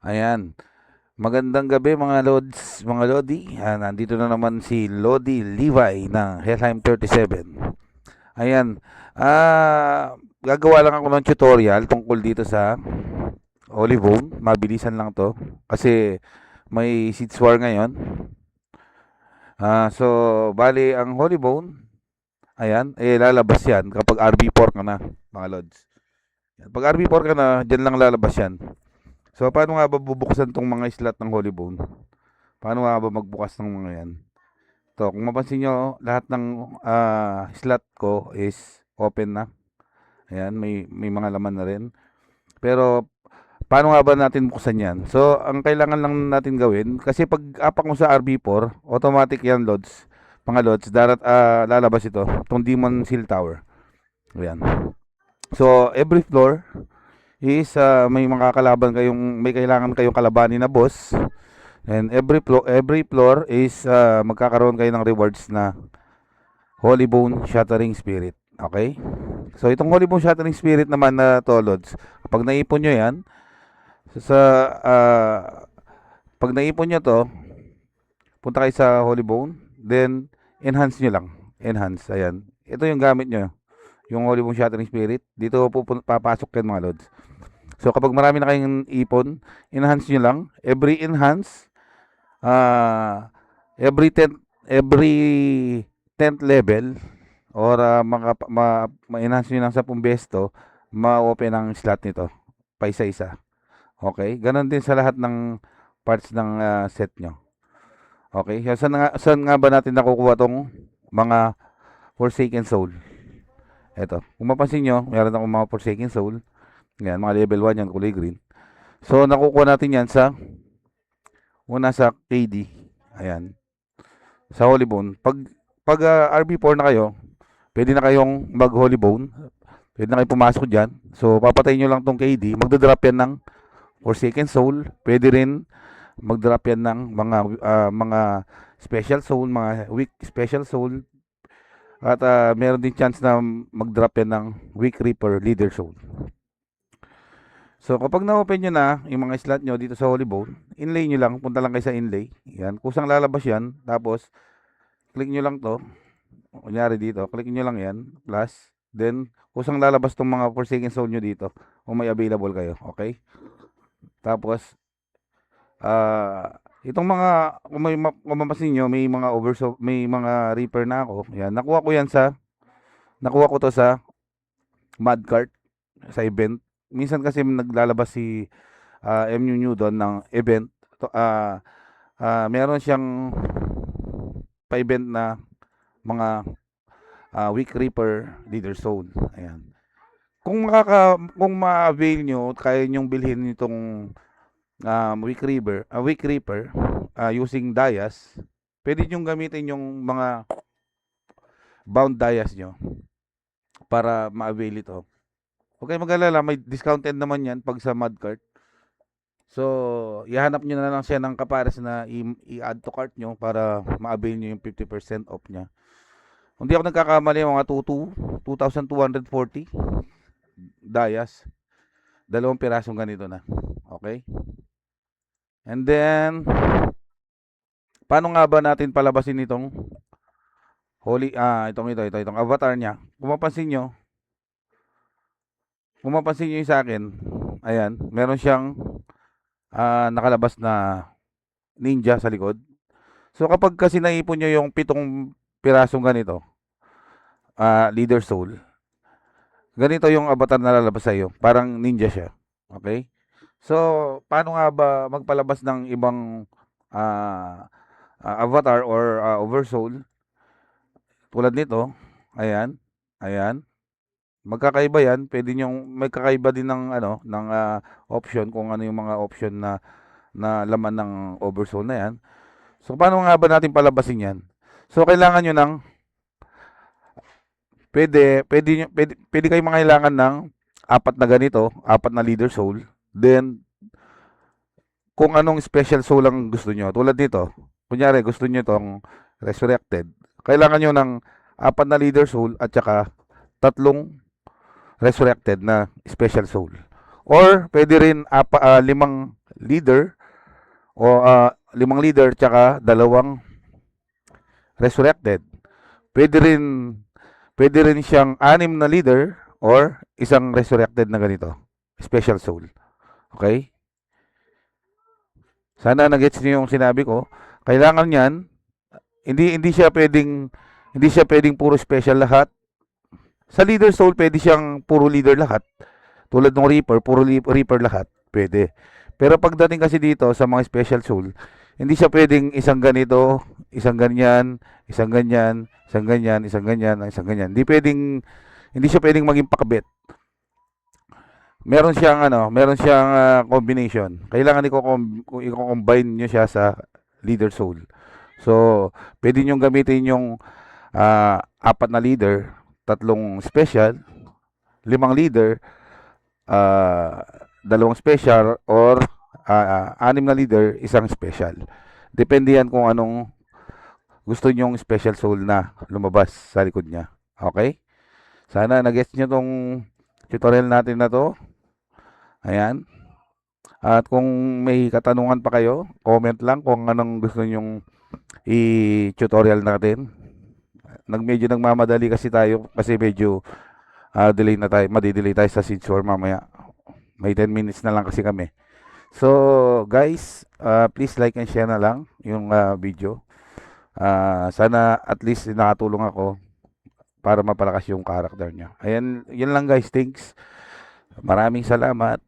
Ayan. Magandang gabi mga Lods, mga Lodi. Nandito na naman si Lodi Levi ng Helheim 37. Ayan. Gagawa lang ako ng tutorial tungkol dito sa Olivone. Mabilisan lang to. Kasi may seeds war ngayon. Bali ang Olivone, ayan, lalabas yan kapag RB4 ka na, mga Lods. Pag RB4 ka na, dyan lang lalabas yan. So, paano nga ba bubuksan tong mga slot ng Holybone? Paano nga ba magbukas ng mga yan? To, kung mapansin nyo, lahat ng slot ko is open na. Ayan, may mga laman na rin. Pero, paano nga ba natin buksan yan? So, ang kailangan lang natin gawin, kasi pag apak mo sa RB4, automatic yan, Lods. Mga Lods, lalabas ito, itong Demon Seal Tower. Ayan. So, every floor is may kailangan kayong kalabanin na boss. And every floor is magkakaroon kayo ng rewards na Holy Bone Shattering Spirit. Okay? So itong Holy Bone Shattering Spirit naman na Tolods, pag naipon nyo yan, sa uh, pag naipon nyo to, punta kayo sa Holy Bone, then enhance nyo lang. Enhance, ayan. Ito yung gamit nyo, yung Holy Bone Shattering Spirit. Dito papasok yan mga Lods. So kapag marami na kayong ipon, enhance nyo lang. Every enhance, every 10th level or ma-enhance nyo ng 10 besto, ma-open ang slot nito pa isa-isa. Okay? Ganon din sa lahat ng parts ng set nyo. Okay? So, saan nga ba natin nakukuha tong mga Forsaken Soul? Ito. Kung mapansin nyo, meron akong mga Forsaken Soul. Yan, mga level 1 yan, kulay green. So, nakukuha natin yan sa KD. Ayan. Sa Holy Bone. Pag RB4 na kayo, pwede na kayong mag Holy Bone. Pwede na kayong pumasok dyan. So, papatayin nyo lang tong KD. Magdadrop yan ng Forsaken Soul. Pwede rin magdrop yan ng mga special soul, mga weak special soul. At meron din chance na magdrop yan ng weak Reaper Leader Soul. So, kapag na-open nyo na yung mga slot nyo dito sa Holy Bone, inlay nyo lang, punta lang kayo sa inlay. Yan, kusang lalabas yan. Tapos, click nyo lang to. Kunyari dito, click nyo lang yan, plus. Then, kusang lalabas tong mga Forsaken Soul nyo dito. Kung may available kayo, okay? Tapos, itong mga, kung mapapansin nyo, may mga Reaper na ako. Yan, nakuha ko to sa Mudcart, sa event. Minsan kasi naglalabas si MU New doon ng event. Meron siyang pa-event na mga Weak Reaper Leader Soul. Ayan. Kung ma-avail nyo, kaya nyong bilhin itong Weak Reaper using Dias, pwede nyong gamitin yung mga bound Dias nyo para ma-avail ito. Okay, mag-alala, may discounted naman yan pag sa Mudcart. So, ihanap nyo na lang siya ng kapares na i-add to cart nyo para ma-avail nyo yung 50% off niya. Kung di ako nagkakamali, mga 2,240 Dias. 2 pirasong ganito na. Okay? And then, paano nga ba natin palabasin itong itong avatar niya? Kung mapansin nyo yung sa akin, ayan, meron siyang nakalabas na ninja sa likod. So kapag kasi naipon nyo yung 7 pirasong ganito, Leader Soul, ganito yung avatar na lalabas sa iyo. Parang ninja siya. Okay? So, paano nga ba magpalabas ng ibang avatar or oversoul? Tulad nito, ayan, ayan. Magkakaiba yan. Pwede nyong magkakaiba din ng option kung ano yung mga option na laman ng oversoul na yan. So, paano nga ba natin palabasin yan? So, kailangan nyo ng pwede kayong mangailangan ng 4 na ganito, 4 na leader soul. Then, kung anong special soul ang gusto nyo. Tulad nito, kunyari gusto nyo itong resurrected. Kailangan nyo ng 4 na leader soul at saka 3 resurrected na special soul. Or pwede rin 5 leader o 5 leader tsaka 2 resurrected. Pwede rin pwede rin siyang 6 na leader or isang resurrected na ganito, special soul. Okay? Sana nagets niyo yung sinabi ko. Kailangan niyan, hindi siya pwedeng puro special lahat. Sa leader soul pwede siyang puro leader lahat. Tulad ng Reaper, puro Reaper lahat, pwede. Pero pagdating kasi dito sa mga special soul, hindi siya pwedeng isang ganito, isang ganyan, isang ganyan, isang ganyan, isang ganyan, isang ganyan. Hindi siya pwedeng maging pakbet. Meron siyang combination. Kailangan i-combine niyo siya sa leader soul. So, pwede niyo gamitin yung 4 na leader, 3 special, 5 leader, 2 special, or 6 na leader, isang special. Depende yan kung anong gusto nyong special soul na lumabas sa likod niya. Okay? Sana nag-gets nyo tong tutorial natin na to. Ayan. At kung may katanungan pa kayo, comment lang kung anong gusto nyong i-tutorial natin. Medyo nagmamadali kasi tayo kasi medyo madidelay tayo sa seed store mamaya. May 10 minutes na lang kasi kami. So, guys, please like and share na lang yung video. Sana at least nakatulong ako para mapalakas yung character niya. Ayan, yun lang guys. Thanks. Maraming salamat.